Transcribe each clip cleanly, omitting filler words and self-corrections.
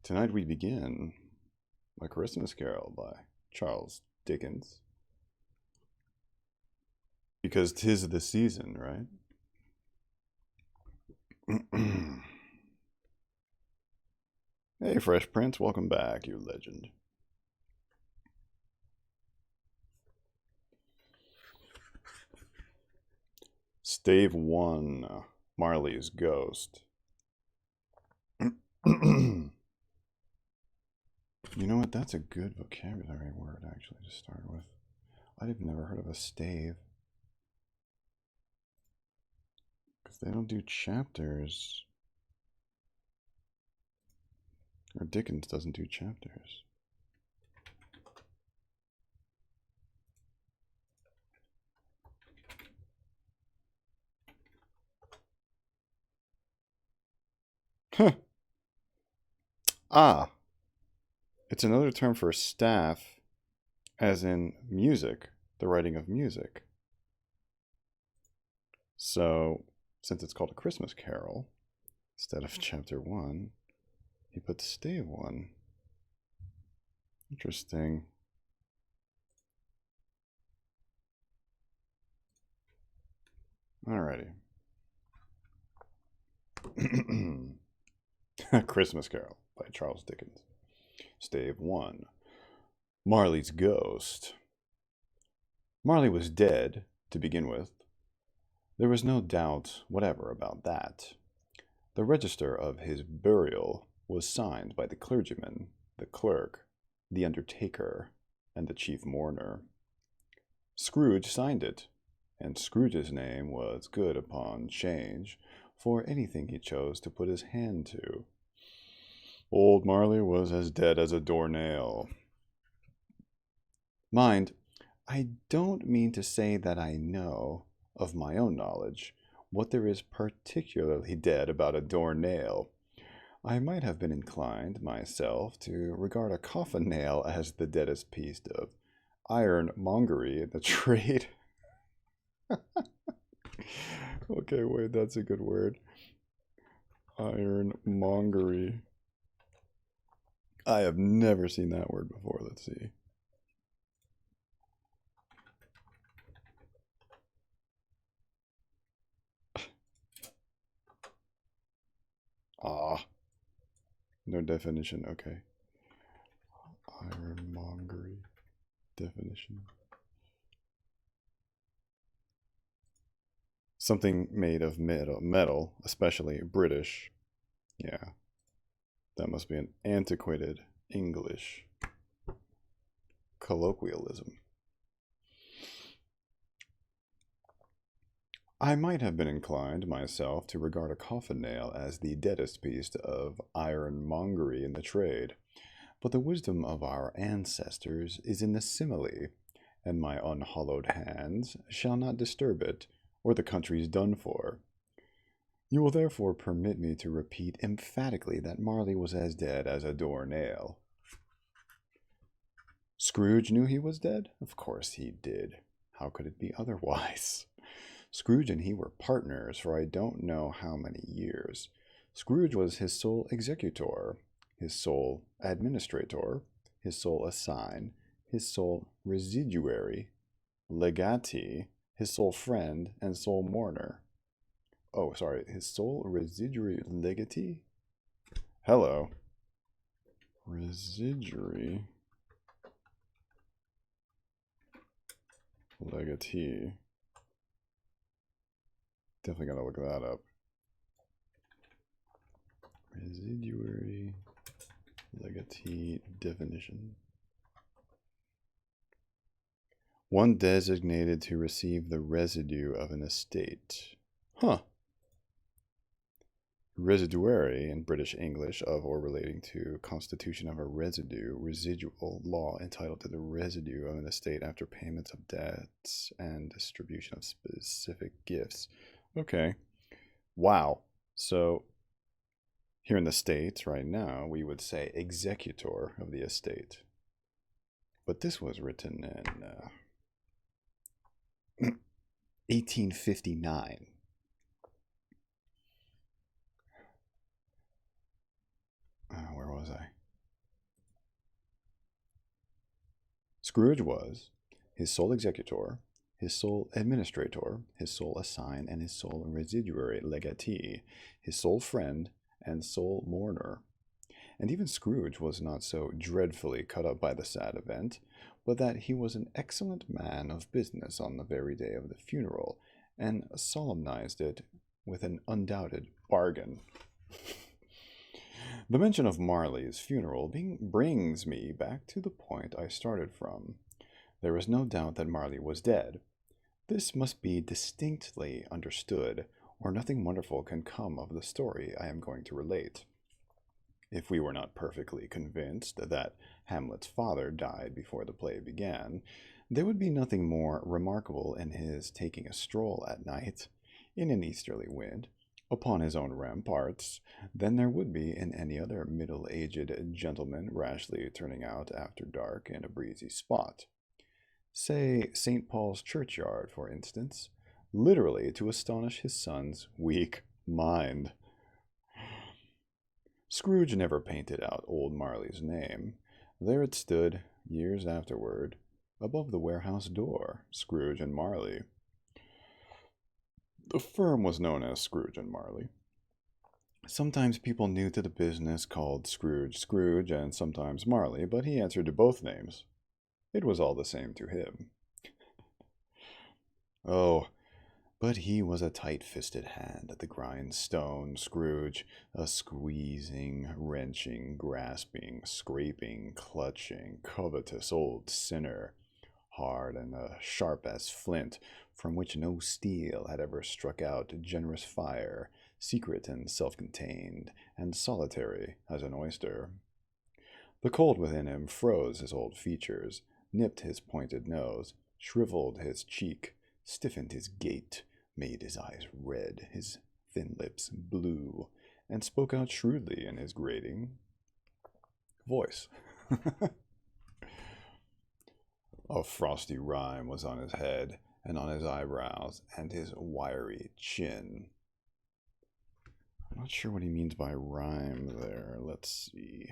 Tonight we begin A Christmas Carol by Charles Dickens. Because 'tis the season, right? Hey, Fresh Prince, welcome back, you legend. Stave 1, Marley's Ghost. You know what? That's a good vocabulary word, actually, to start with. I've never heard of a stave. Because they don't do chapters. Or Dickens doesn't do chapters. Huh. Ah. It's another term for staff, as in music, the writing of music. So, since it's called A Christmas Carol, instead of chapter 1, he put stave 1. Interesting. Alrighty. A Christmas Carol by Charles Dickens. Stave 1. Marley's Ghost. Marley was dead, to begin with. There was no doubt whatever about that. The register of his burial was signed by the clergyman, the clerk, the undertaker, and the chief mourner. Scrooge signed it, and Scrooge's name was good upon change for anything he chose to put his hand to. Old Marley was as dead as a doornail. Mind, I don't mean to say that I know, of my own knowledge, what there is particularly dead about a doornail. I might have been inclined, myself, to regard a coffin nail as the deadest piece of ironmongery in the trade. Okay, wait, that's a good word. Ironmongery. I have never seen that word before. Let's see. Ah. No definition. Okay. Ironmongery. Definition. Something made of metal, especially British. Yeah. That must be an antiquated English colloquialism. I might have been inclined, myself, to regard a coffin nail as the deadest piece of ironmongery in the trade, but the wisdom of our ancestors is in the simile, and my unhallowed hands shall not disturb it, or the country's done for. You will therefore permit me to repeat emphatically that Marley was as dead as a doornail. Scrooge knew he was dead? Of course he did. How could it be otherwise? Scrooge and he were partners for I don't know how many years. Scrooge was his sole executor, his sole administrator, his sole assign, his sole residuary, legatee, his sole friend, and sole mourner. Oh, sorry, his sole residuary legatee? Hello. Residuary legatee. Definitely gotta look that up. Residuary legatee definition. One designated to receive the residue of an estate. Huh. Residuary in British English of or relating to constitution of a residue, residual law entitled to the residue of an estate after payments of debts and distribution of specific gifts. Okay. Wow. So here in the States right now, we would say executor of the estate. But this was written in 1859. Where was I? Scrooge was his sole executor, his sole administrator, his sole assign, and his sole residuary legatee, his sole friend, and sole mourner. And even Scrooge was not so dreadfully cut up by the sad event, but that he was an excellent man of business on the very day of the funeral, and solemnized it with an undoubted bargain. The mention of Marley's funeral brings me back to the point I started from. There is no doubt that Marley was dead. This must be distinctly understood, or nothing wonderful can come of the story I am going to relate. If we were not perfectly convinced that Hamlet's father died before the play began, there would be nothing more remarkable in his taking a stroll at night, in an easterly wind, upon his own ramparts, than there would be in any other middle-aged gentleman rashly turning out after dark in a breezy spot. Say St. Paul's churchyard, for instance, literally to astonish his son's weak mind. Scrooge never painted out old Marley's name. There it stood, years afterward, above the warehouse door, Scrooge and Marley. The firm was known as Scrooge and Marley. Sometimes people new to the business called Scrooge Scrooge and sometimes Marley, but he answered to both names. It was all the same to him. Oh, but he was a tight-fisted hand at the grindstone, Scrooge, a squeezing, wrenching, grasping, scraping, clutching, covetous old sinner, hard and sharp as flint, from which no steel had ever struck out generous fire, secret and self-contained, and solitary as an oyster. The cold within him froze his old features, nipped his pointed nose, shriveled his cheek, stiffened his gait, made his eyes red, his thin lips blue, and spoke out shrewdly in his grating voice. A frosty rime was on his head, and on his eyebrows, and his wiry chin. I'm not sure what he means by rhyme there. Let's see.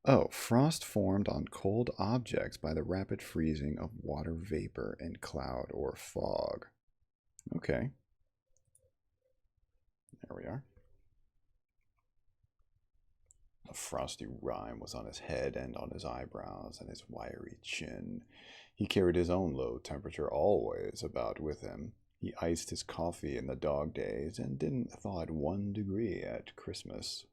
Oh, frost formed on cold objects by the rapid freezing of water vapor in cloud or fog. Okay. There we are. A frosty rime was on his head and on his eyebrows and his wiry chin. He carried his own low temperature always about with him. He iced his coffee in the dog days and didn't thaw it 1 degree at Christmas.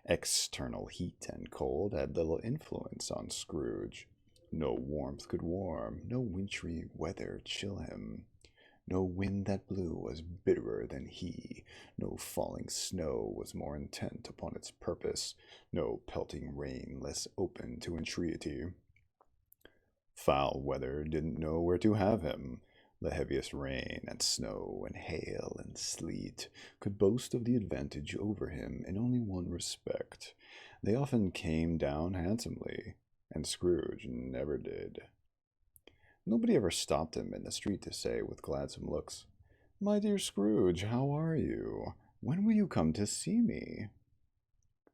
External heat and cold had little influence on Scrooge. No warmth could warm, no wintry weather chill him. No wind that blew was bitterer than he, no falling snow was more intent upon its purpose, no pelting rain less open to entreaty. Foul weather didn't know where to have him. The heaviest rain and snow and hail and sleet could boast of the advantage over him in only one respect. They often came down handsomely, and Scrooge never did. Nobody ever stopped him in the street to say with gladsome looks, "My dear Scrooge, how are you? When will you come to see me?"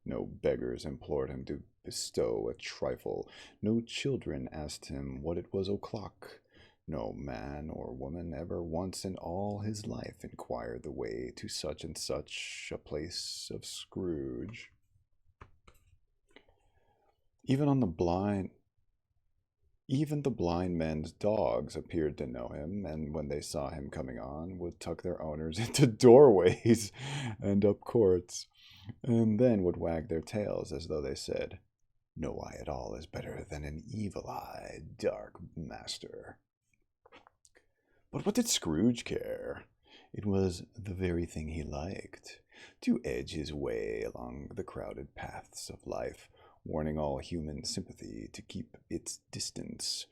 No beggars implored him to bestow a trifle. No children asked him what it was o'clock. No man or woman ever once in all his life inquired the way to such and such a place of Scrooge. Even the blind men's dogs appeared to know him, and when they saw him coming on, would tuck their owners into doorways and up courts, and then would wag their tails as though they said, "No eye at all is better than an evil-eyed, dark master." But what did Scrooge care? It was the very thing he liked, to edge his way along the crowded paths of life, warning all human sympathy to keep its distance,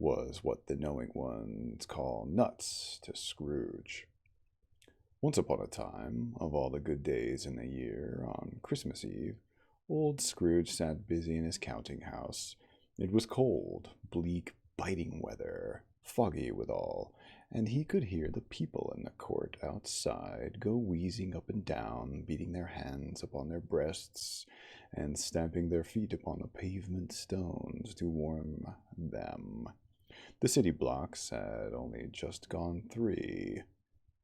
was what the knowing ones call nuts to Scrooge. Once upon a time, of all the good days in the year, on Christmas Eve, old Scrooge sat busy in his counting house. It was cold, bleak, biting weather, foggy withal, and he could hear the people in the court outside go wheezing up and down, beating their hands upon their breasts, and stamping their feet upon the pavement stones to warm them. The city blocks had only just gone 3,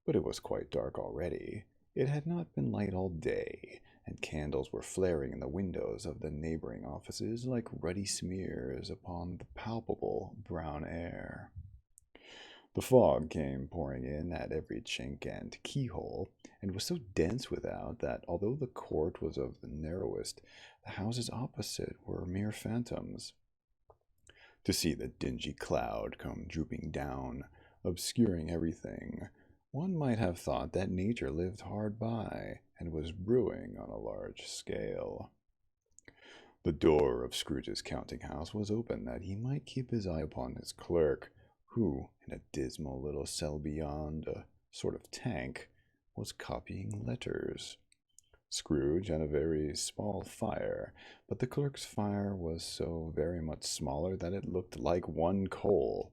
but it was quite dark already. It had not been light all day, and candles were flaring in the windows of the neighboring offices like ruddy smears upon the palpable brown air. The fog came pouring in at every chink and keyhole, and was so dense without that, although the court was of the narrowest, the houses opposite were mere phantoms. To see the dingy cloud come drooping down, obscuring everything, one might have thought that nature lived hard by, and was brewing on a large scale. The door of Scrooge's counting-house was open that he might keep his eye upon his clerk, who, in a dismal little cell beyond, a sort of tank, was copying letters. Scrooge had a very small fire, but the clerk's fire was so very much smaller that it looked like one coal.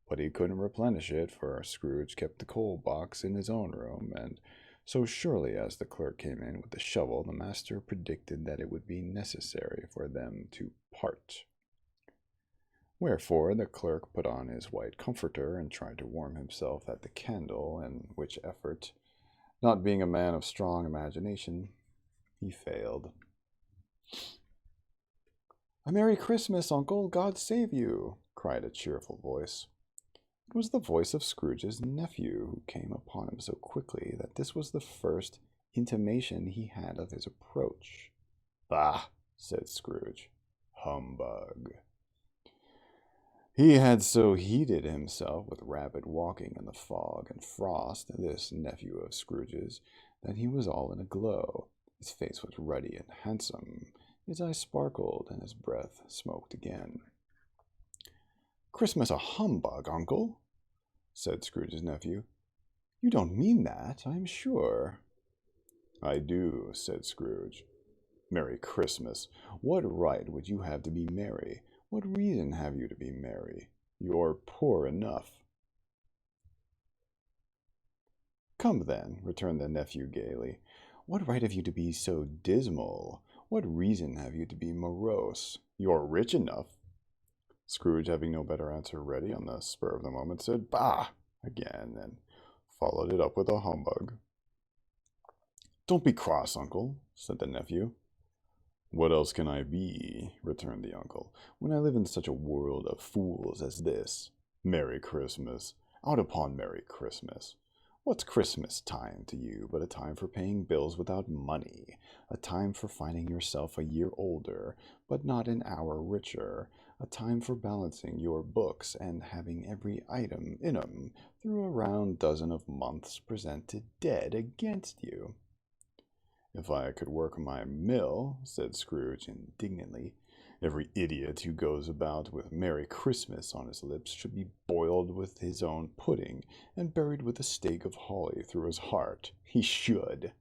But he couldn't replenish it, for Scrooge kept the coal box in his own room, and so surely as the clerk came in with the shovel, the master predicted that it would be necessary for them to part. Wherefore the clerk put on his white comforter and tried to warm himself at the candle, in which effort, not being a man of strong imagination, he failed. "A Merry Christmas, Uncle! God save you!" cried a cheerful voice. It was the voice of Scrooge's nephew, who came upon him so quickly that this was the first intimation he had of his approach. "Bah!" said Scrooge. "Humbug!" He had so heated himself with rapid walking in the fog and frost, this nephew of Scrooge's, that he was all in a glow. His face was ruddy and handsome, his eyes sparkled, and his breath smoked again. "Christmas a humbug, Uncle?" said Scrooge's nephew. "You don't mean that, I am sure." "I do," said Scrooge. "Merry Christmas! What right would you have to be merry? What reason have you to be merry? You're poor enough." "Come, then," returned the nephew gaily. "What right have you to be so dismal? What reason have you to be morose? You're rich enough." Scrooge, having no better answer ready on the spur of the moment, said "Bah!" again, and followed it up with a humbug. "Don't be cross, Uncle," said the nephew. "What else can I be," returned the uncle, "when I live in such a world of fools as this? Merry Christmas! Out upon Merry Christmas! What's Christmas time to you but a time for paying bills without money, a time for finding yourself a year older, but not an hour richer, a time for balancing your books and having every item in 'em through a round dozen of months presented dead against you?" "If I could work my mill," said Scrooge indignantly, "every idiot who goes about with Merry Christmas on his lips should be boiled with his own pudding and buried with a stake of holly through his heart. He should."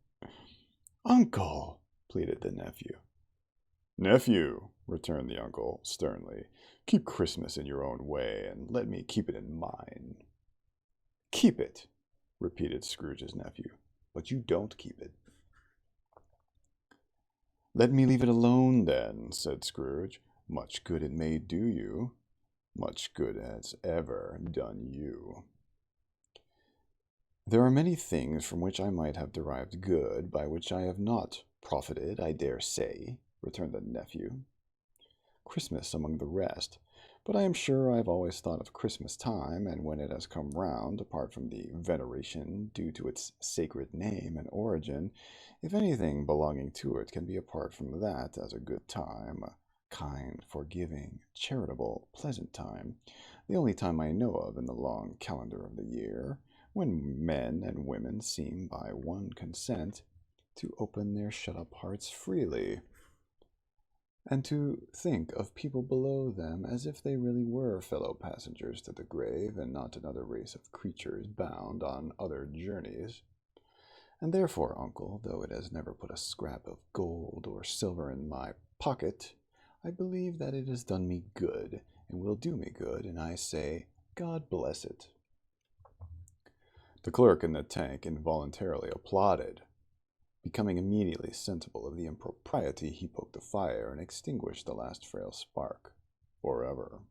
"Uncle!" pleaded the nephew. "Nephew," returned the uncle sternly, "keep Christmas in your own way, and let me keep it in mine." "Keep it," repeated Scrooge's nephew, "but you don't keep it." "Let me leave it alone, then," said Scrooge. "Much good it may do you. Much good has ever done you." "There are many things from which I might have derived good, by which I have not profited, I dare say," returned the nephew. "Christmas among the rest. But I am sure I have always thought of Christmas time, and when it has come round, apart from the veneration due to its sacred name and origin, if anything belonging to it can be apart from that as a good time, a kind, forgiving, charitable, pleasant time, the only time I know of in the long calendar of the year, when men and women seem by one consent to open their shut-up hearts freely, and to think of people below them as if they really were fellow passengers to the grave, and not another race of creatures bound on other journeys. And therefore, uncle, though it has never put a scrap of gold or silver in my pocket, I believe that it has done me good, and will do me good, and I say, God bless it." The clerk in the tank involuntarily applauded. Becoming immediately sensible of the impropriety, he poked the fire and extinguished the last frail spark. Forever.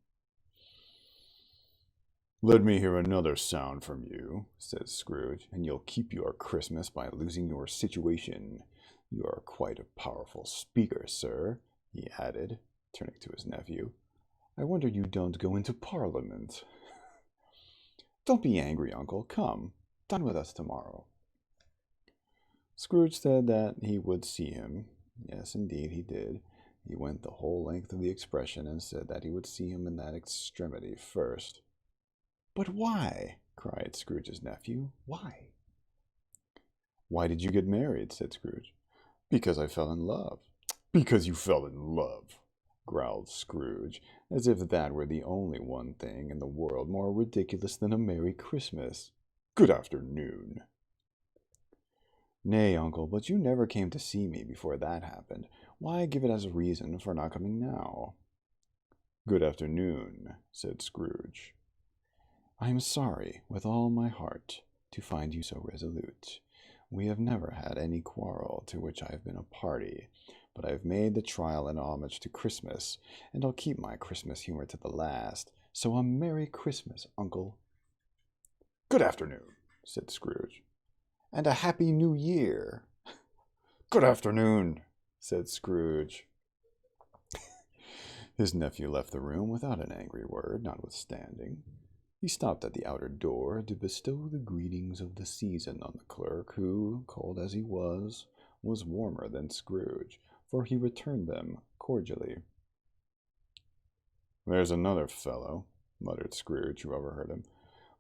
"Let me hear another sound from you," said Scrooge, "and you'll keep your Christmas by losing your situation. You are quite a powerful speaker, sir," he added, turning to his nephew. "I wonder you don't go into Parliament." "Don't be angry, uncle. Come, dine with us tomorrow." Scrooge said that he would see him. Yes, indeed, he did. He went the whole length of the expression and said that he would see him in that extremity first. "But why?" cried Scrooge's nephew. "Why?" "Why did you get married?" said Scrooge. "Because I fell in love." "Because you fell in love," growled Scrooge, as if that were the only one thing in the world more ridiculous than a Merry Christmas. "Good afternoon." "Nay, uncle, but you never came to see me before that happened. Why give it as a reason for not coming now?" "Good afternoon," said Scrooge. "I am sorry, with all my heart, to find you so resolute. We have never had any quarrel to which I have been a party, but I have made the trial an homage to Christmas, and I'll keep my Christmas humor to the last. So a Merry Christmas, uncle." "Good afternoon," said Scrooge. "And a Happy New Year." "Good afternoon," said Scrooge. His nephew left the room without an angry word, notwithstanding. He stopped at the outer door to bestow the greetings of the season on the clerk, who, cold as he was warmer than Scrooge, for he returned them cordially. "There's another fellow," muttered Scrooge, who overheard him.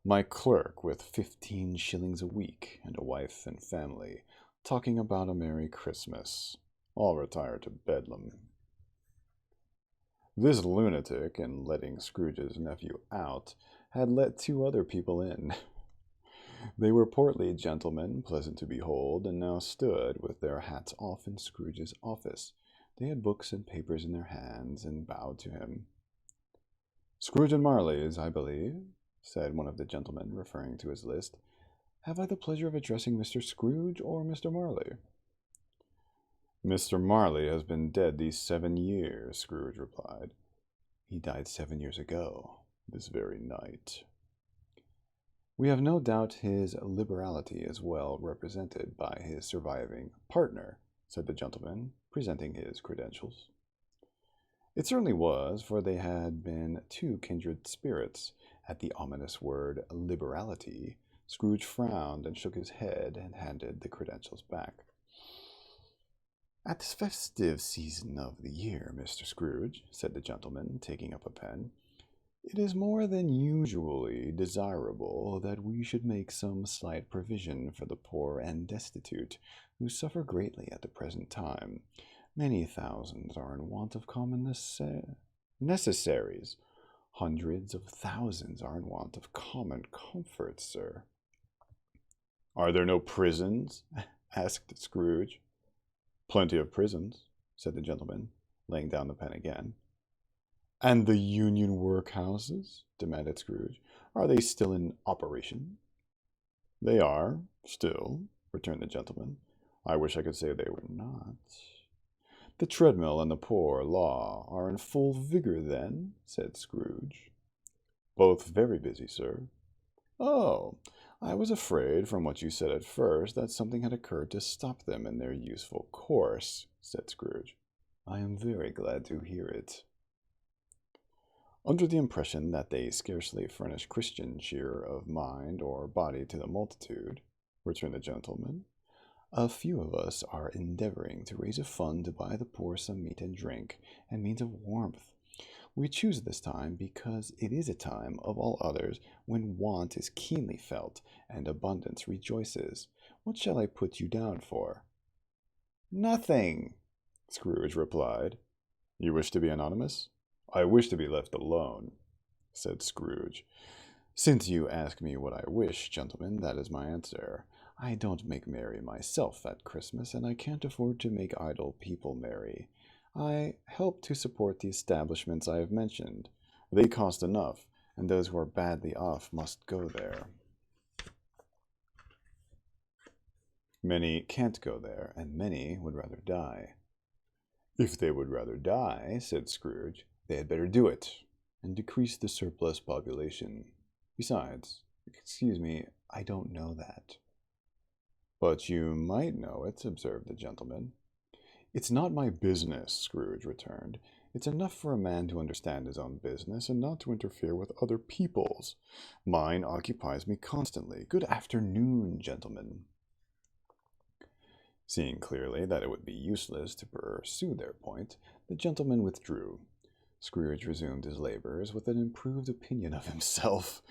"My clerk, with 15 shillings a week, and a wife and family, talking about a Merry Christmas. I'll retire to Bedlam." This lunatic, in letting Scrooge's nephew out, had let 2 other people in. They were portly gentlemen, pleasant to behold, and now stood with their hats off in Scrooge's office. They had books and papers in their hands, and bowed to him. "Scrooge and Marley's, I believe," said one of the gentlemen, referring to his list. "Have I the pleasure of addressing Mr. Scrooge or Mr. Marley?" "Mr. Marley has been dead these 7 years," Scrooge replied. "He died 7 years ago, this very night." "We have no doubt his liberality is well represented by his surviving partner," said the gentleman, presenting his credentials. It certainly was, for they had been 2 kindred spirits. At the ominous word liberality, Scrooge frowned and shook his head and handed the credentials back. "At this festive season of the year, Mr. Scrooge," said the gentleman, taking up a pen, "it is more than usually desirable that we should make some slight provision for the poor and destitute, who suffer greatly at the present time. Many thousands are in want of common necessaries. Hundreds of thousands are in want of common comforts, sir." "Are there no prisons?" asked Scrooge. "Plenty of prisons," said the gentleman, laying down the pen again. "And the union workhouses?" demanded Scrooge. "Are they still in operation?" "They are, still," returned the gentleman. "I wish I could say they were not." "The treadmill and the poor law are in full vigor, then?" said Scrooge. "Both very busy, sir." "Oh, I was afraid, from what you said at first, that something had occurred to stop them in their useful course," said Scrooge. "I am very glad to hear it." "Under the impression that they scarcely furnish Christian cheer of mind or body to the multitude," returned the gentleman, "a few of us are endeavoring to raise a fund to buy the poor some meat and drink, and means of warmth. We choose this time because it is a time, of all others, when want is keenly felt and abundance rejoices. What shall I put you down for?" "Nothing," Scrooge replied. "You wish to be anonymous?" "I wish to be left alone," said Scrooge. "Since you ask me what I wish, gentlemen, that is my answer. I don't make merry myself at Christmas, and I can't afford to make idle people merry. I help to support the establishments I have mentioned. They cost enough, and those who are badly off must go there." Many can't go there, and many would rather die. If they would rather die, said Scrooge, they had better do it, and decrease the surplus population. Besides, excuse me, I don't know that. But you might know it, observed the gentleman. It's not my business, Scrooge returned. It's enough for a man to understand his own business and not to interfere with other people's. Mine occupies me constantly. Good afternoon, gentlemen. Seeing clearly that it would be useless to pursue their point, the gentleman withdrew. Scrooge resumed his labors with an improved opinion of himself,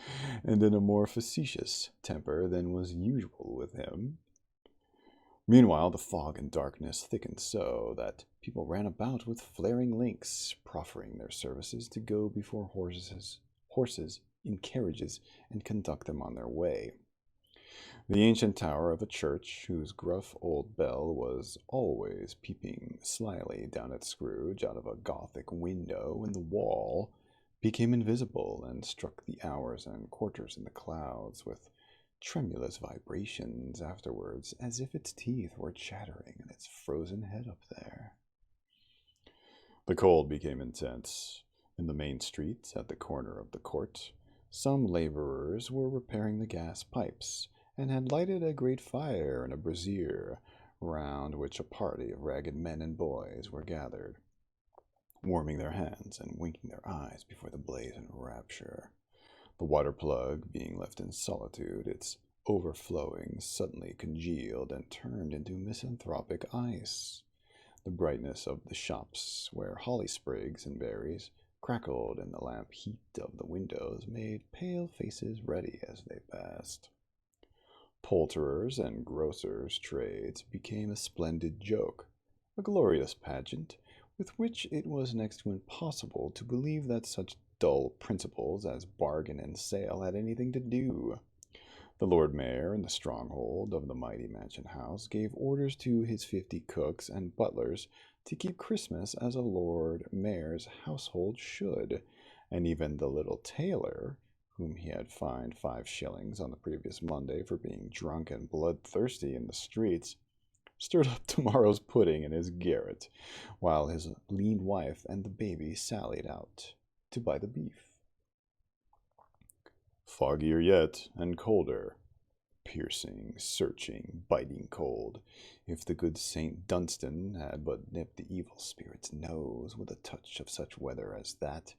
and in a more facetious temper than was usual with him. Meanwhile, the fog and darkness thickened so that people ran about with flaring links, proffering their services to go before horses in carriages and conduct them on their way. The ancient tower of a church, whose gruff old bell was always peeping slyly down at Scrooge out of a Gothic window in the wall, became invisible and struck the hours and quarters in the clouds with tremulous vibrations afterwards, as if its teeth were chattering in its frozen head up there. The cold became intense. In the main street, at the corner of the court, some laborers were repairing the gas pipes, and had lighted a great fire in a brazier, round which a party of ragged men and boys were gathered, warming their hands and winking their eyes before the blaze in rapture. The water plug being left in solitude, its overflowing suddenly congealed and turned into misanthropic ice. The brightness of the shops, where holly sprigs and berries crackled in the lamp heat of the windows, made pale faces ruddy as they passed. Poulterers' and grocers' trades became a splendid joke, a glorious pageant, with which it was next to impossible to believe that such dull principles as bargain and sale had anything to do. The Lord Mayor, in the stronghold of the mighty mansion house, gave orders to his 50 cooks and butlers to keep Christmas as a Lord Mayor's household should, and even the little tailor, whom he had fined 5 shillings on the previous Monday for being drunk and bloodthirsty in the streets, stirred up tomorrow's pudding in his garret, while his lean wife and the baby sallied out to buy the beef. Foggier yet, and colder. Piercing, searching, biting cold. If the good Saint Dunstan had but nipped the evil spirit's nose with a touch of such weather as that,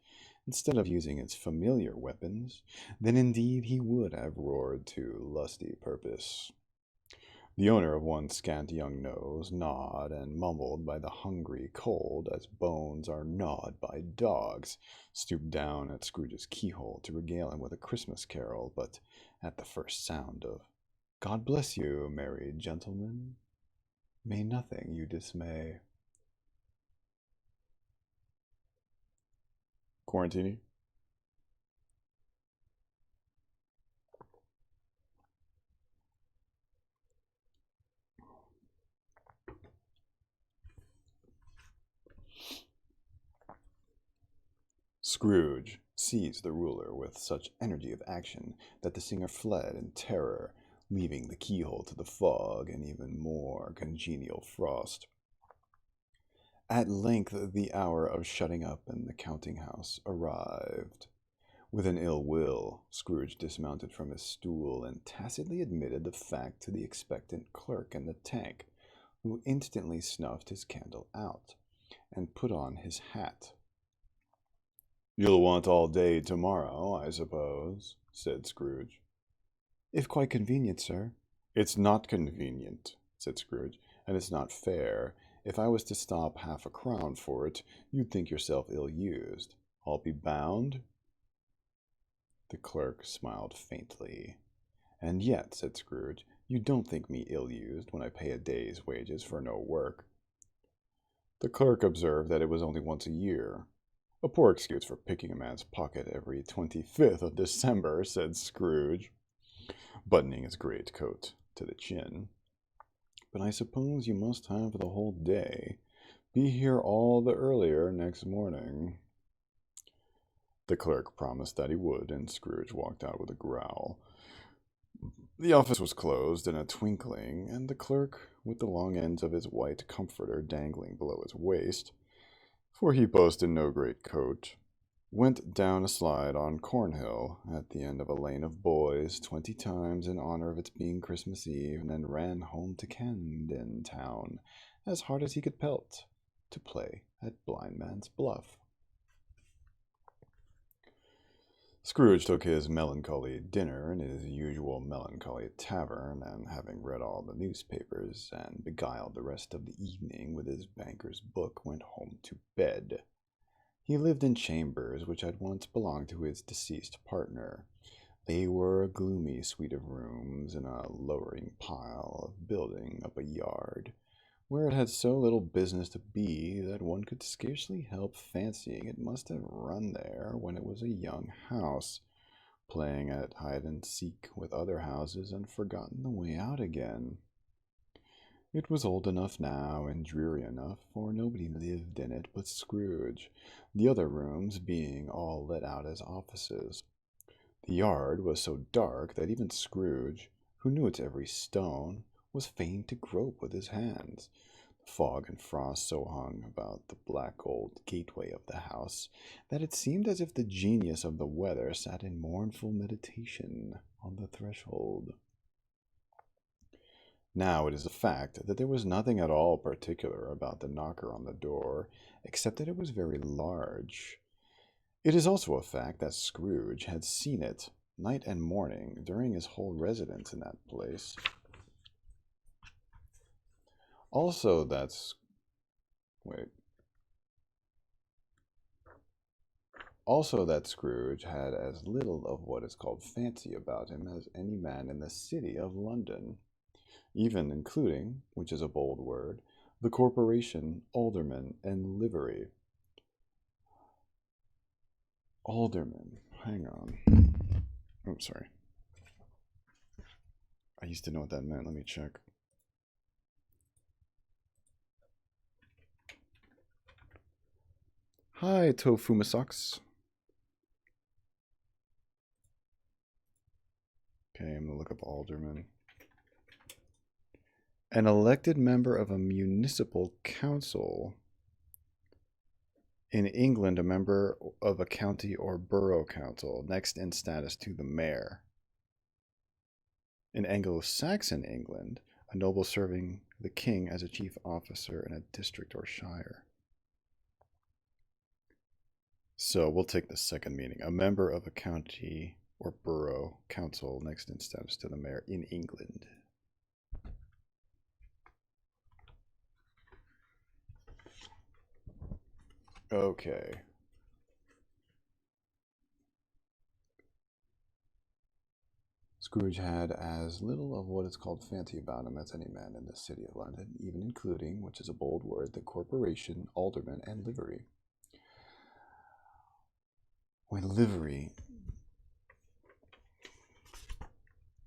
instead of using its familiar weapons, then indeed he would have roared to lusty purpose. The owner of one scant young nose gnawed and mumbled by the hungry cold as bones are gnawed by dogs, stooped down at Scrooge's keyhole to regale him with a Christmas carol, but at the first sound of "God bless you, merry gentlemen, may nothing you dismay." Quarantini? Scrooge seized the ruler with such energy of action that the singer fled in terror, leaving the keyhole to the fog and even more congenial frost. At length the hour of shutting up in the counting-house arrived. With an ill will, Scrooge dismounted from his stool and tacitly admitted the fact to the expectant clerk in the tank, who instantly snuffed his candle out and put on his hat. "You'll want all day tomorrow, I suppose," said Scrooge. "If quite convenient, sir." "It's not convenient," said Scrooge, "and it's not fair. If I was to stop 1/2 crown for it, you'd think yourself ill-used. I'll be bound." The clerk smiled faintly. "And yet," said Scrooge, "you don't think me ill-used when I pay a day's wages for no work." The clerk observed that it was only once a year. "A poor excuse for picking a man's pocket every 25th of December," said Scrooge, buttoning his greatcoat to the chin. "But I suppose you must have the whole day. Be here all the earlier next morning." The clerk promised that he would, and Scrooge walked out with a growl. The office was closed in a twinkling, and the clerk, with the long ends of his white comforter dangling below his waist, for he boasted no great coat, went down a slide on Cornhill at the end of a lane of boys 20 times in honor of its being Christmas Eve, and then ran home to Camden Town as hard as he could pelt to play at Blind Man's Bluff. Scrooge took his melancholy dinner in his usual melancholy tavern, and having read all the newspapers and beguiled the rest of the evening with his banker's book, went home to bed. He lived in chambers which had once belonged to his deceased partner. They were a gloomy suite of rooms in a lowering pile of building up a yard, where it had so little business to be that one could scarcely help fancying it must have run there when it was a young house, playing at hide and seek with other houses and forgotten the way out again. It was old enough now and dreary enough, for nobody lived in it but Scrooge, the other rooms being all let out as offices. The yard was so dark that even Scrooge, who knew its every stone, was fain to grope with his hands. The fog and frost so hung about the black old gateway of the house that it seemed as if the genius of the weather sat in mournful meditation on the threshold. Now it is a fact that there was nothing at all particular about the knocker on the door, except that it was very large. It is also a fact that Scrooge had seen it night and morning during his whole residence in that place. Also that's wait. Also that Scrooge had as little of what is called fancy about him as any man in the city of London, even including, which is a bold word, the corporation, aldermen, and livery. Alderman, hang on. Oh, sorry. I used to know what that meant. Let me check. Hi, Tofumasocks. Okay, I'm gonna look up alderman. An elected member of a municipal council. In England, a member of a county or borough council, next in status to the mayor. In Anglo-Saxon England, a noble serving the king as a chief officer in a district or shire. So we'll take the second meaning. A member of a county or borough council, next in status to the mayor in England. Okay. Scrooge had as little of what is called fancy about him as any man in the city of London, even including, which is a bold word, the corporation, aldermen, and livery. When livery,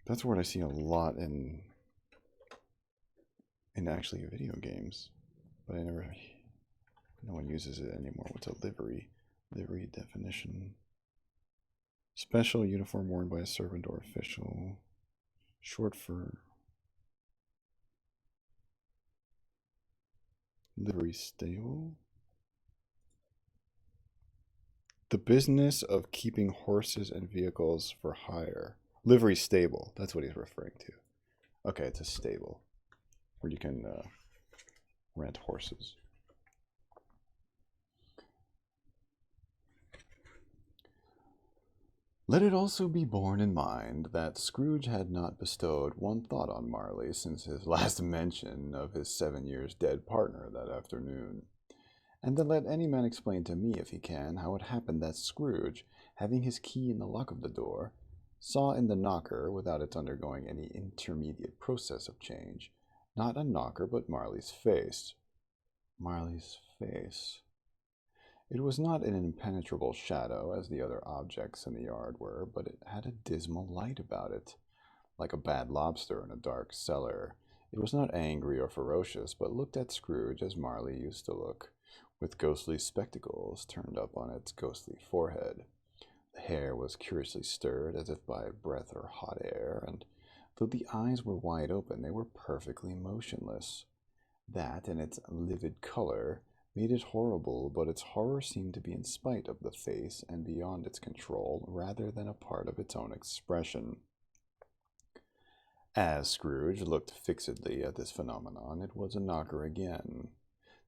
that's a word I see a lot in actually video games, but no one uses it anymore. What's a livery? Livery definition. Special uniform worn by a servant or official. Short for livery stable. The business of keeping horses and vehicles for hire. Livery stable. That's what he's referring to. Okay, it's a stable where you can rent horses. Let it also be borne in mind that Scrooge had not bestowed one thought on Marley since his last mention of his 7 years dead partner that afternoon. And then let any man explain to me, if he can, how it happened that Scrooge, having his key in the lock of the door, saw in the knocker, without its undergoing any intermediate process of change, not a knocker but Marley's face. Marley's face. It was not an impenetrable shadow, as the other objects in the yard were, but it had a dismal light about it, like a bad lobster in a dark cellar. It was not angry or ferocious, but looked at Scrooge as Marley used to look, with ghostly spectacles turned up on its ghostly forehead. The hair was curiously stirred, as if by breath or hot air, and Though the eyes were wide open, they were perfectly motionless. That and its livid color made it horrible, but its horror seemed to be in spite of the face and beyond its control rather than a part of its own expression. As Scrooge looked fixedly at this phenomenon, it was a knocker again.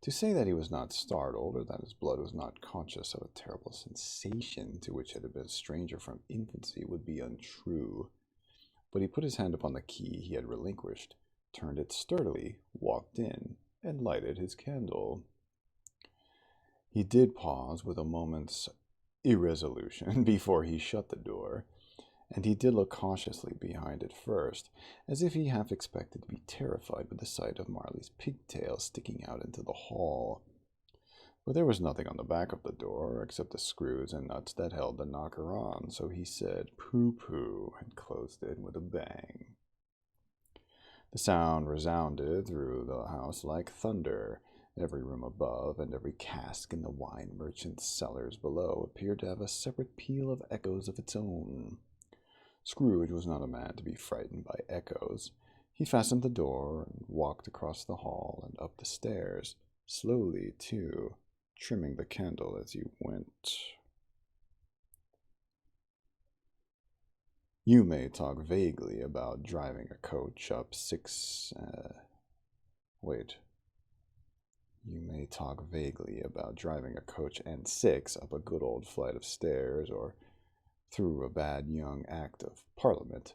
To say that he was not startled, or that his blood was not conscious of a terrible sensation to which it had been a stranger from infancy, would be untrue. But he put his hand upon the key he had relinquished, turned it sturdily, walked in, and lighted his candle. He did pause with a moment's irresolution before he shut the door, and he did look cautiously behind it first, as if he half expected to be terrified with the sight of Marley's pigtail sticking out into the hall. But there was nothing on the back of the door except the screws and nuts that held the knocker on, so he said "pooh-pooh" and closed it with a bang. The sound resounded through the house like thunder. Every room above and every cask in the wine merchant's cellars below appeared to have a separate peal of echoes of its own. Scrooge was not a man to be frightened by echoes. He fastened the door and walked across the hall and up the stairs, slowly, too, trimming the candle as he went. You may talk vaguely about driving a coach up You may talk vaguely about driving a coach and six up a good old flight of stairs, or through a bad young Act of Parliament,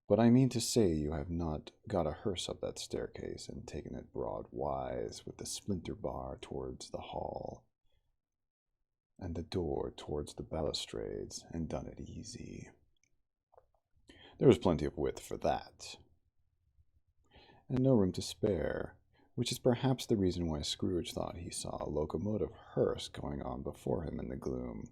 but I mean to say you have not got a hearse up that staircase and taken it broadwise with the splinter bar towards the hall and the door towards the balustrades, and done it easy. There was plenty of width for that, and no room to spare, which is perhaps the reason why Scrooge thought he saw a locomotive hearse going on before him in the gloom.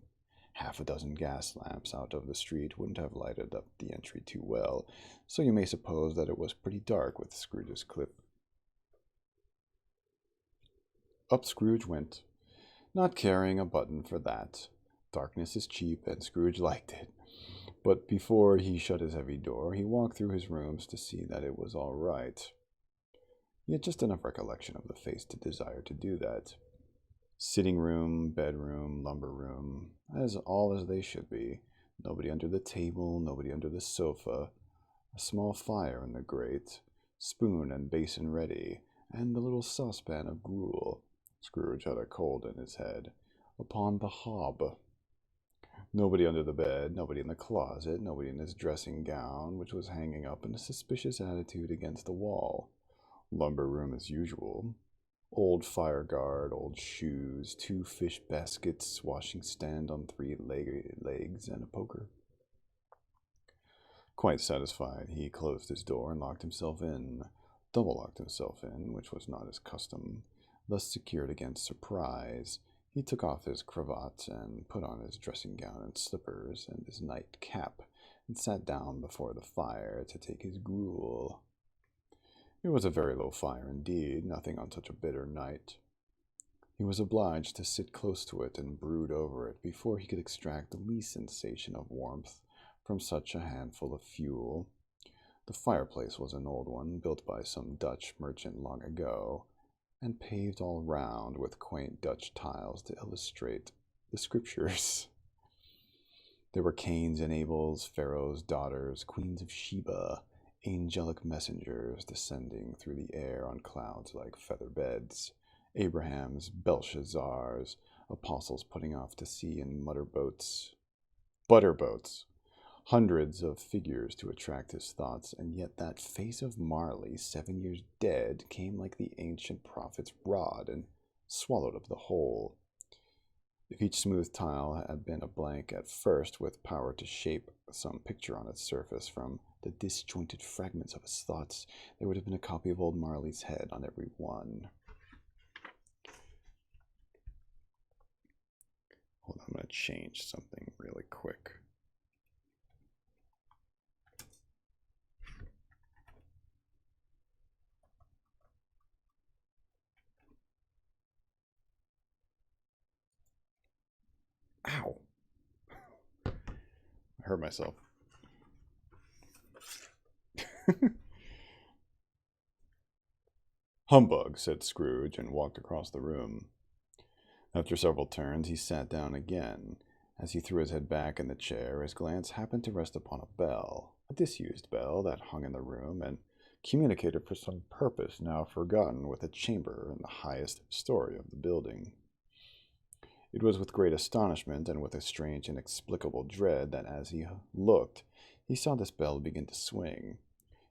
Half a dozen gas lamps out of the street wouldn't have lighted up the entry too well, so you may suppose that it was pretty dark with Scrooge's clip. Up Scrooge went, not caring a button for that. Darkness is cheap, and Scrooge liked it. But before he shut his heavy door, he walked through his rooms to see that it was all right. He had just enough recollection of the face to desire to do that. Sitting room, bedroom, lumber room, all as they should be. Nobody under the table, nobody under the sofa. A small fire in the grate, spoon and basin ready, and the little saucepan of gruel. Scrooge had a cold in his head. Upon the hob. Nobody under the bed, nobody in the closet, nobody in his dressing gown, which was hanging up in a suspicious attitude against the wall. Lumber room as usual. Old fire guard, old shoes, 2 fish baskets, washing stand on 3 legs, and a poker. Quite satisfied, he closed his door and locked himself in, double-locked himself in, which was not his custom, thus secured against surprise. He took off his cravat and put on his dressing gown and slippers and his night cap, and sat down before the fire to take his gruel. It was a very low fire indeed, nothing on such a bitter night. He was obliged to sit close to it and brood over it before he could extract the least sensation of warmth from such a handful of fuel. The fireplace was an old one, built by some Dutch merchant long ago, and paved all round with quaint Dutch tiles to illustrate the scriptures. There were Cains and Abels, Pharaoh's daughters, queens of Sheba, angelic messengers descending through the air on clouds like feather beds, Abraham's, Belshazzar's, apostles putting off to sea in butterboats, hundreds of figures to attract his thoughts, and yet that face of Marley, 7 years dead, came like the ancient prophet's rod and swallowed up the whole. If each smooth tile had been a blank at first, with power to shape some picture on its surface from the disjointed fragments of his thoughts, there would have been a copy of old Marley's head on every one. Hold on, I'm going to change something really quick. Ow! I hurt myself. Humbug, said Scrooge, and walked across the room. After several turns, he sat down again. As he threw his head back in the chair, his glance happened to rest upon a bell, a disused bell that hung in the room and communicated for some purpose now forgotten with a chamber in the highest story of the building. It was with great astonishment and with a strange inexplicable dread that as he looked, he saw this bell begin to swing.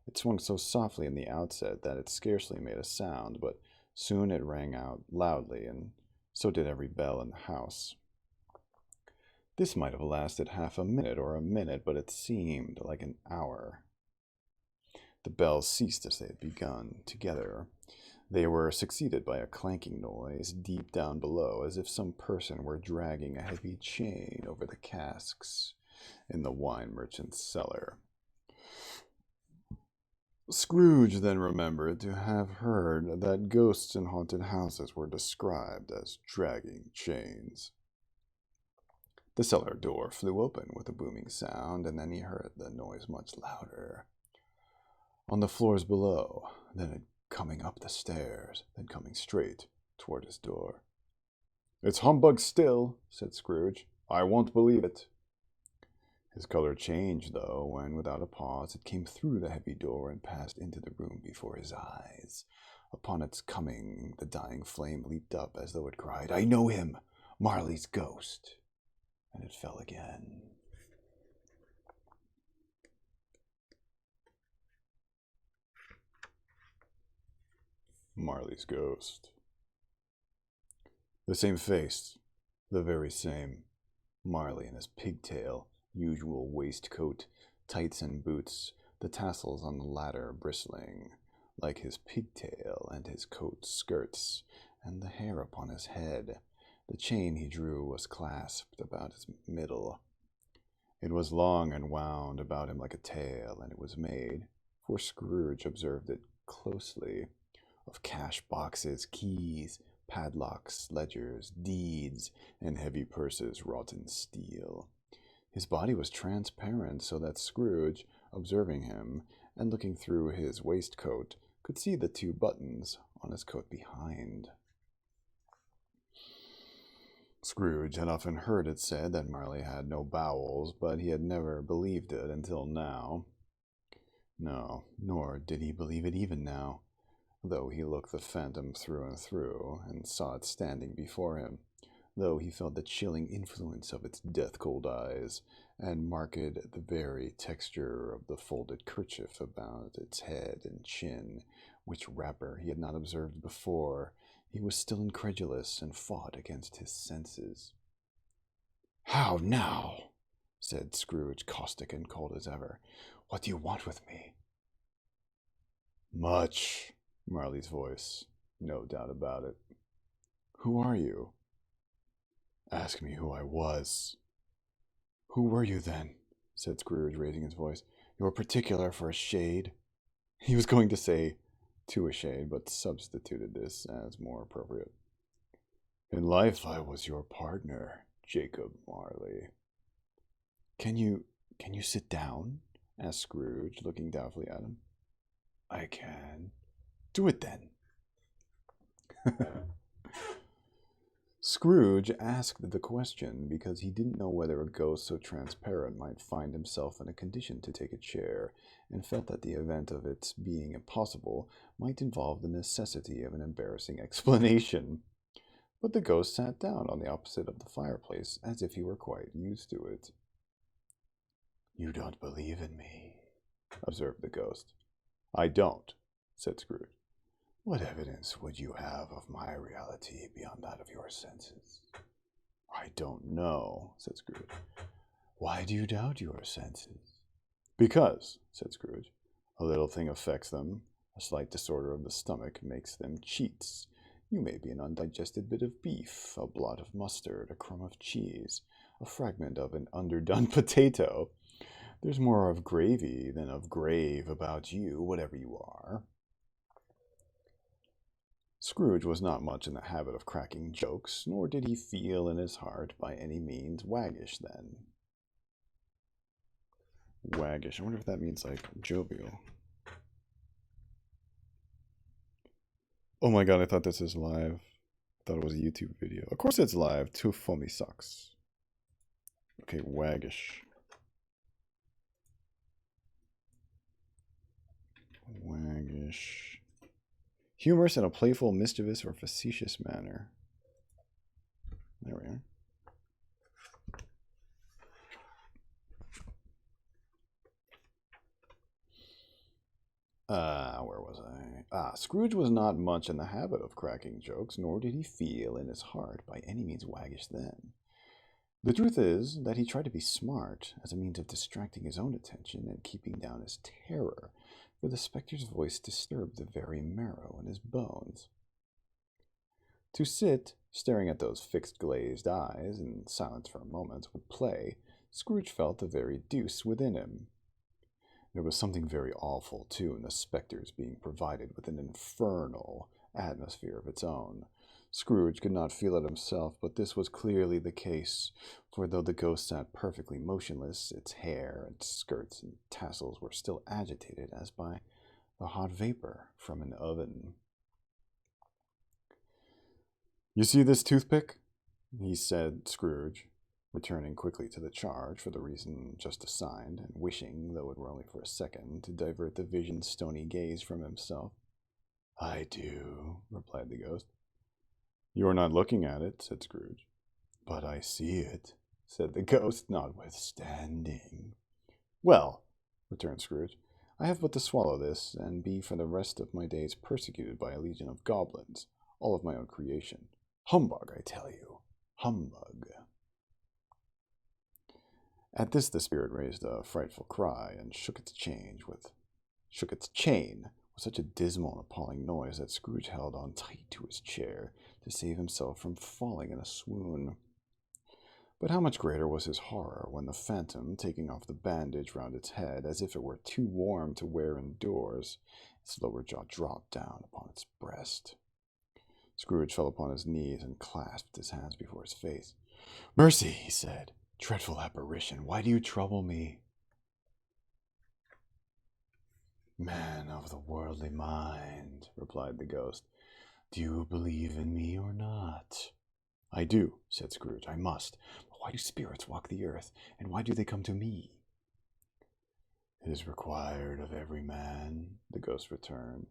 It swung so softly in the outset that it scarcely made a sound, but soon it rang out loudly, and so did every bell in the house. This might have lasted half a minute or a minute, but it seemed like an hour. The bells ceased as they had begun, together. They were succeeded by a clanking noise deep down below, as if some person were dragging a heavy chain over the casks in the wine merchant's cellar. Scrooge then remembered to have heard that ghosts in haunted houses were described as dragging chains. The cellar door flew open with a booming sound, and then he heard the noise much louder. On the floors below, then coming up the stairs, then coming straight toward his door. "It's humbug still," said Scrooge. "I won't believe it." His color changed, though, when, without a pause, it came through the heavy door and passed into the room before his eyes. Upon its coming, the dying flame leaped up as though it cried, "I know him! Marley's ghost!" And it fell again. Marley's ghost. The same face, the very same. Marley in his pigtail, usual waistcoat, tights and boots, the tassels on the latter bristling, like his pigtail and his coat skirts, and the hair upon his head. The chain he drew was clasped about his middle. It was long and wound about him like a tail, and it was made, for Scrooge observed it closely, of cash boxes, keys, padlocks, ledgers, deeds, and heavy purses wrought in steel. His body was transparent, so that Scrooge, observing him, and looking through his waistcoat, could see the 2 buttons on his coat behind. Scrooge had often heard it said that Marley had no bowels, but he had never believed it until now. No, nor did he believe it even now, though he looked the phantom through and through, and saw it standing before him, though he felt the chilling influence of its death-cold eyes, and marked the very texture of the folded kerchief about its head and chin, which wrapper he had not observed before. He was still incredulous, and fought against his senses. "How now?" said Scrooge, caustic and cold as ever. "What do you want with me?" "Much," Marley's voice, no doubt about it. "Who are you?" "Ask me who I was." "Who were you then?" said Scrooge, raising his voice. "You're particular for a shade." He was going to say to a shade, but substituted this as more appropriate. "In life I was your partner, Jacob Marley." Can you sit down?" asked Scrooge, looking doubtfully at him. "I can." "Do it then." Scrooge asked the question because he didn't know whether a ghost so transparent might find himself in a condition to take a chair, and felt that the event of its being impossible might involve the necessity of an embarrassing explanation. But the ghost sat down on the opposite of the fireplace, as if he were quite used to it. "You don't believe in me," observed the ghost. "I don't," said Scrooge. "What evidence would you have of my reality beyond that of your senses?" "I don't know," said Scrooge. "Why do you doubt your senses?" "Because," said Scrooge, "a little thing affects them. A slight disorder of the stomach makes them cheats. You may be an undigested bit of beef, a blot of mustard, a crumb of cheese, a fragment of an underdone potato. There's more of gravy than of grave about you, whatever you are." Scrooge was not much in the habit of cracking jokes, nor did he feel in his heart by any means waggish then. Waggish, I wonder if that means like jovial. Oh my god, I thought this is live. I thought it was a YouTube video. Of course it's live. Too foamy sucks. Okay, waggish. Waggish. Humorous in a playful, mischievous, or facetious manner. There we are. Where was I? Scrooge was not much in the habit of cracking jokes, nor did he feel in his heart by any means waggish then. The truth is that he tried to be smart as a means of distracting his own attention and keeping down his terror, for the spectre's voice disturbed the very marrow in his bones. To sit, staring at those fixed glazed eyes in silence for a moment, would play, Scrooge felt the very deuce within him. There was something very awful, too, in the spectre's being provided with an infernal atmosphere of its own. Scrooge could not feel it himself, but this was clearly the case, for though the ghost sat perfectly motionless, its hair and skirts and tassels were still agitated as by the hot vapor from an oven. "You see this toothpick?" he said, Scrooge, returning quickly to the charge for the reason just assigned, and wishing, though it were only for a second, to divert the vision's stony gaze from himself. "I do," replied the ghost. "You are not looking at it," said Scrooge. "But I see it," said the ghost, notwithstanding. "Well," returned Scrooge, "I have but to swallow this, and be for the rest of my days persecuted by a legion of goblins, all of my own creation. Humbug, I tell you. Humbug." At this the spirit raised a frightful cry, and shook its chain with such a dismal and appalling noise that Scrooge held on tight to his chair to save himself from falling in a swoon. But how much greater was his horror when the phantom, taking off the bandage round its head as if it were too warm to wear indoors, its lower jaw dropped down upon its breast. Scrooge fell upon his knees and clasped his hands before his face. "Mercy," he said. "Dreadful apparition, why do you trouble me?" "Man of the worldly mind," replied the ghost, "do you believe in me or not?" "I do," said Scrooge. "I must. But why do spirits walk the earth, and why do they come to me?" "It is required of every man," the ghost returned,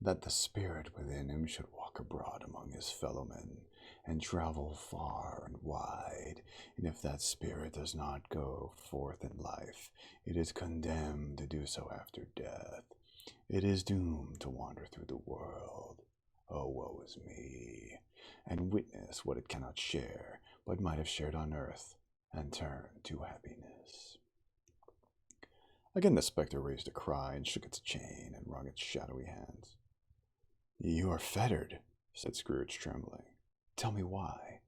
"that the spirit within him should walk abroad among his fellowmen, and travel far and wide, and if that spirit does not go forth in life, it is condemned to do so after death. It is doomed to wander through the world, oh woe is me, and witness what it cannot share, but might have shared on earth, and turn to happiness." Again the spectre raised a cry, and shook its chain, and wrung its shadowy hands. "You are fettered," said Scrooge, trembling. "Tell me why."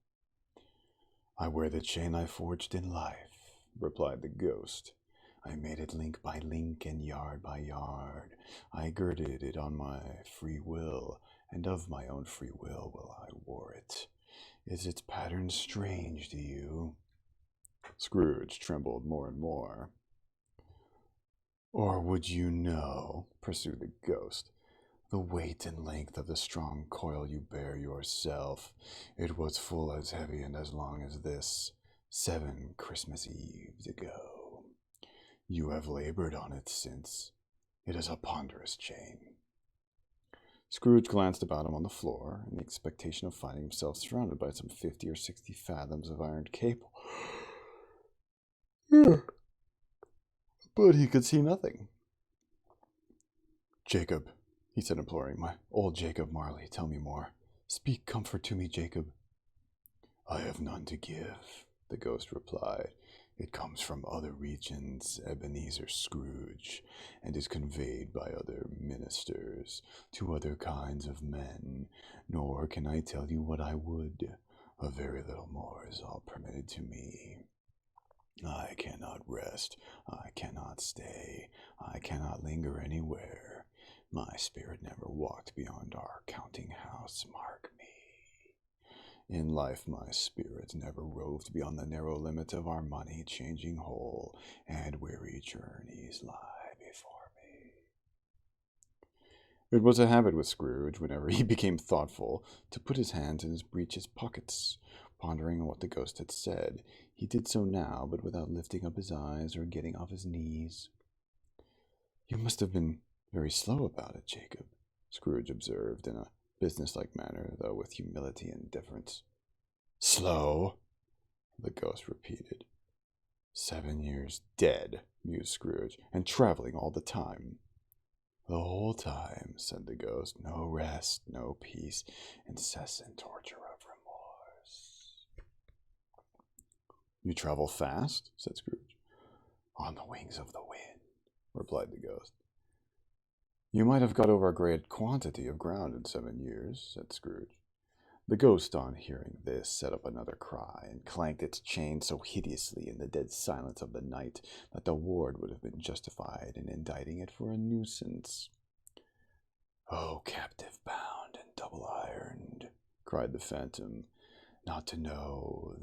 "I wear the chain I forged in life," replied the ghost. "I made it link by link and yard by yard. I girded it on my free will, and of my own free will I wore it. Is its pattern strange to you?" Scrooge trembled more and more. "Or would you know," pursued the ghost, "the weight and length of the strong coil you bear yourself? It was full as heavy and as long as this, 7 Christmas Eves ago. You have labored on it since. It is a ponderous chain." Scrooge glanced about him on the floor, in the expectation of finding himself surrounded by some 50 or 60 fathoms of iron cable. But he could see nothing. "Jacob," he said, imploring, "my old Jacob Marley, tell me more. Speak comfort to me, Jacob." "I have none to give," the ghost replied. "It comes from other regions, Ebenezer Scrooge, and is conveyed by other ministers to other kinds of men, nor can I tell you what I would. A very little more is all permitted to me. I cannot rest, I cannot stay, I cannot linger anywhere. My spirit never walked beyond our counting house, mark me. In life my spirit never roved beyond the narrow limit of our money-changing hole, and weary journeys lie before me." It was a habit with Scrooge, whenever he became thoughtful, to put his hands in his breeches pockets, pondering on what the ghost had said. He did so now, but without lifting up his eyes or getting off his knees. "You must have been very slow about it, Jacob," Scrooge observed in a businesslike manner, though with humility and deference. "Slow?" the ghost repeated. 7 years dead, mused Scrooge, "and traveling all the time." "The whole time," said the ghost. "No rest, no peace, incessant torture of remorse." "You travel fast?" said Scrooge. "On the wings of the wind," replied the ghost. "You might have got over a great quantity of ground in 7 years," said Scrooge. The ghost, on hearing this, set up another cry, and clanked its chain so hideously in the dead silence of the night that the ward would have been justified in indicting it for a nuisance. "Oh, captive bound and double-ironed," cried the phantom, not to know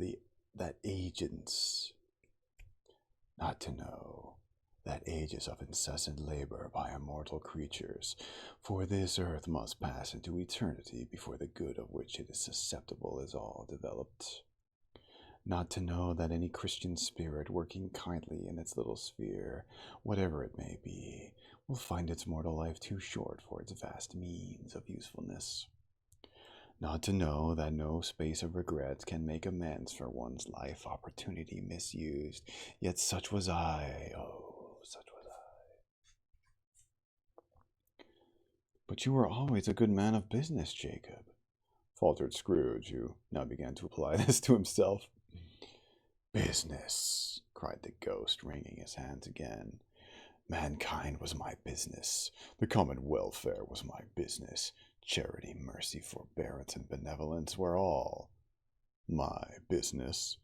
that ages of incessant labor by immortal creatures, for this earth must pass into eternity before the good of which it is susceptible is all developed. Not to know that any Christian spirit working kindly in its little sphere, whatever it may be, will find its mortal life too short for its vast means of usefulness. Not to know that no space of regret can make amends for one's life opportunity misused. Yet such was I, oh, such was I. "But you were always a good man of business, Jacob," faltered Scrooge, who now began to apply this to himself. "Business!" cried the ghost, wringing his hands again. "Mankind was my business. The common welfare was my business. Charity, mercy, forbearance, and benevolence were all my business.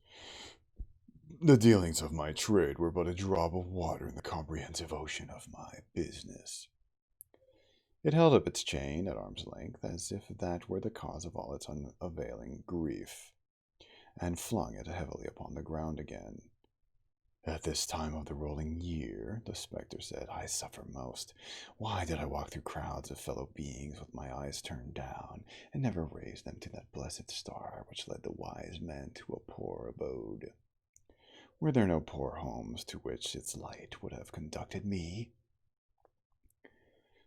The dealings of my trade were but a drop of water in the comprehensive ocean of my business." It held up its chain at arm's length, as if that were the cause of all its unavailing grief, and flung it heavily upon the ground again. "At this time of the rolling year," the spectre said, "I suffer most. Why did I walk through crowds of fellow beings with my eyes turned down, and never raise them to that blessed star which led the wise men to a poor abode? Were there no poor homes to which its light would have conducted me?"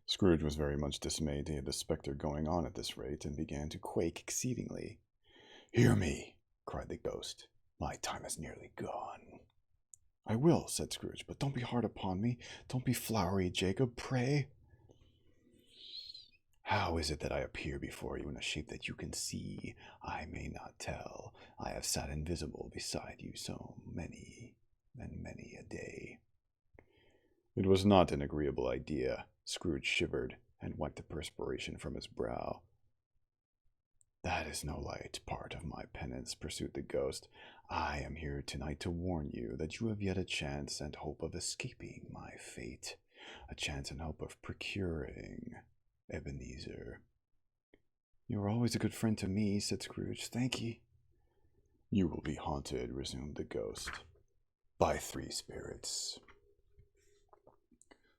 Scrooge was very much dismayed to hear the spectre going on at this rate, and began to quake exceedingly. "Hear me!" cried the ghost. "My time is nearly gone." "I will," said Scrooge, "but don't be hard upon me. Don't be flowery, Jacob, pray." "How is it that I appear before you in a shape that you can see? I may not tell. I have sat invisible beside you so many and many a day." It was not an agreeable idea. Scrooge shivered, and wiped the perspiration from his brow. "That is no light part of my penance," pursued the ghost. "I am here tonight to warn you that you have yet a chance and hope of escaping my fate, a chance and hope of procuring Ebenezer." "You are always a good friend to me," said Scrooge. "Thank ye." "You will be haunted," resumed the ghost, "by 3 spirits."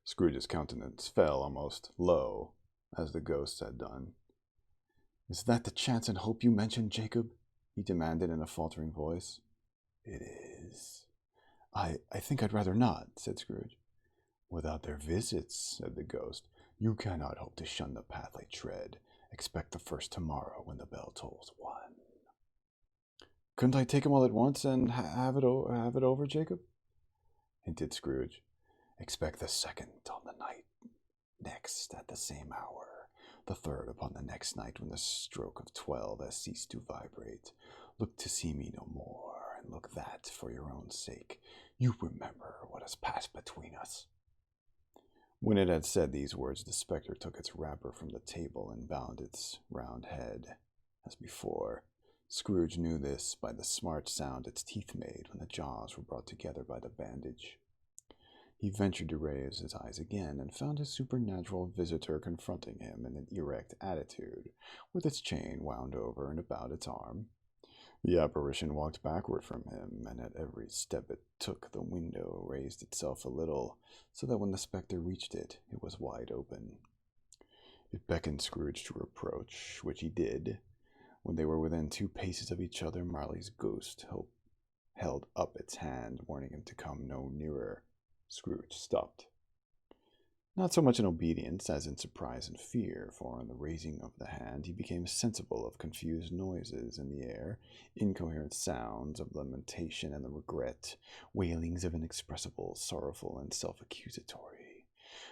Scrooge's countenance fell almost low, as the ghost had done. "Is that the chance and hope you mentioned, Jacob?" he demanded in a faltering voice. "It is." I think I'd rather not," said Scrooge. "Without their visits," said the ghost, "you cannot hope to shun the path I tread. Expect the first tomorrow when the bell tolls 1. "Couldn't I take 'em all at once and have it over, Jacob?" hinted Scrooge. "Expect the second on the night next at the same hour, the third upon the next night when the stroke of 12 has ceased to vibrate. Look to see me no more, and look that, for your own sake, you remember what has passed between us." When it had said these words, the spectre took its wrapper from the table and bowed its round head, as before. Scrooge knew this by the smart sound its teeth made when the jaws were brought together by the bandage. He ventured to raise his eyes again, and found his supernatural visitor confronting him in an erect attitude, with its chain wound over and about its arm. The apparition walked backward from him, and at every step it took, the window raised itself a little, so that when the spectre reached it, it was wide open. It beckoned Scrooge to approach, which he did. When they were within 2 paces of each other, Marley's ghost held up its hand, warning him to come no nearer. Scrooge stopped. Not so much in obedience as in surprise and fear, for on the raising of the hand he became sensible of confused noises in the air, incoherent sounds of lamentation and regret, wailings of inexpressible, sorrowful, and self-accusatory.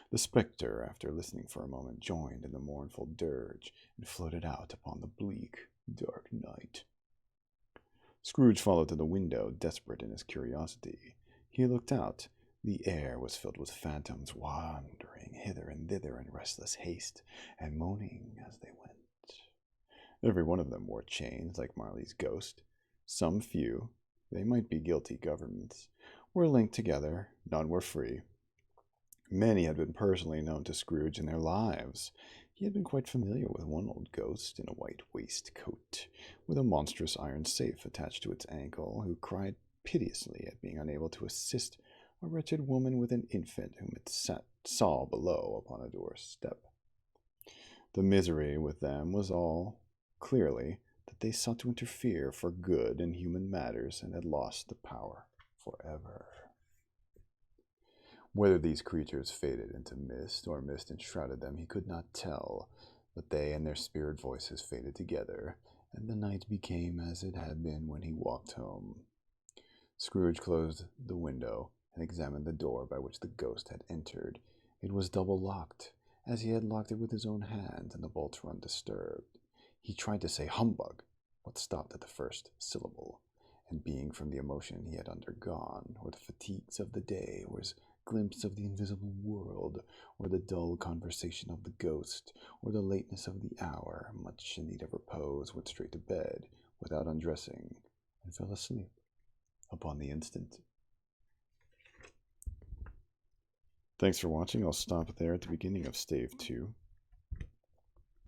The spectre, after listening for a moment, joined in the mournful dirge, and floated out upon the bleak, dark night. Scrooge followed to the window, desperate in his curiosity. He looked out. The air was filled with phantoms wandering hither and thither in restless haste, and moaning as they went. Every one of them wore chains like Marley's ghost. Some few, they might be guilty governments, were linked together, none were free. Many had been personally known to Scrooge in their lives. He had been quite familiar with one old ghost in a white waistcoat, with a monstrous iron safe attached to its ankle, who cried piteously at being unable to assist a wretched woman with an infant whom it saw below upon a doorstep. The misery with them was all, clearly, that they sought to interfere for good in human matters and had lost the power forever. Whether these creatures faded into mist or mist enshrouded them, he could not tell, but they and their spirit voices faded together, and the night became as it had been when he walked home. Scrooge closed the window and examined the door by which the ghost had entered. It was double-locked, as he had locked it with his own hands, and the bolts were undisturbed. He tried to say humbug, but stopped at the first syllable, and being from the emotion he had undergone, or the fatigues of the day, or his glimpse of the invisible world, or the dull conversation of the ghost, or the lateness of the hour, much in need of repose, went straight to bed, without undressing, and fell asleep upon the instant. Thanks for watching. I'll stop there at the beginning of Stave 2.